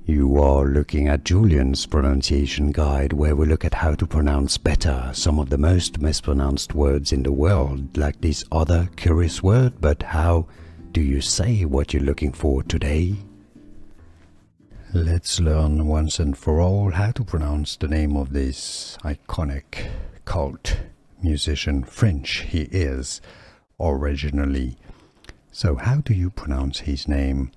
You are looking at Julian's pronunciation guide, where we look at how to pronounce better some of the most mispronounced words in the world, like this other curious word. But how do you say what you're looking for today? Let's learn once and for all how to pronounce the name of this iconic cult musician. French he is originally. So how do you pronounce his name?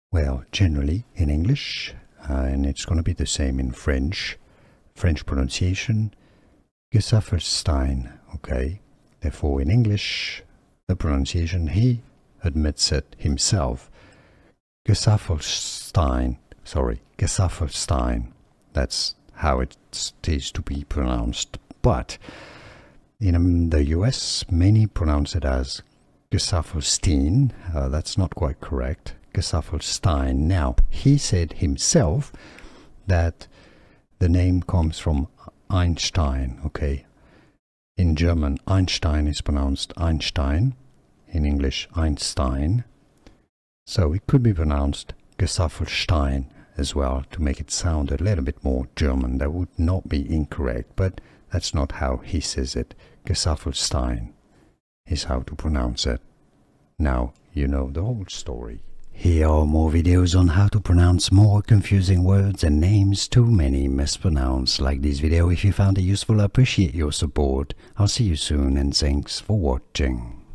Well, generally in English, and it's going to be the same in French. French pronunciation, Gesaffelstein, okay? Therefore in English, the pronunciation, he admits it himself. Gesaffelstein, that's how it is to be pronounced. But in the US, many pronounce it as Gesaffelstein. That's not quite correct. Gesaffelstein. Now, he said himself that the name comes from Einstein, okay? In German, Einstein is pronounced Einstein. In English, Einstein. So it could be pronounced Gesaffelstein as well, to make it sound a little bit more German. That would not be incorrect, but that's not how he says it. Gesaffelstein is how to pronounce it. Now you know the whole story. Here are more videos on how to pronounce more confusing words and names too many mispronounced. Like this video if you found it useful. I appreciate your support. I'll see you soon and thanks for watching.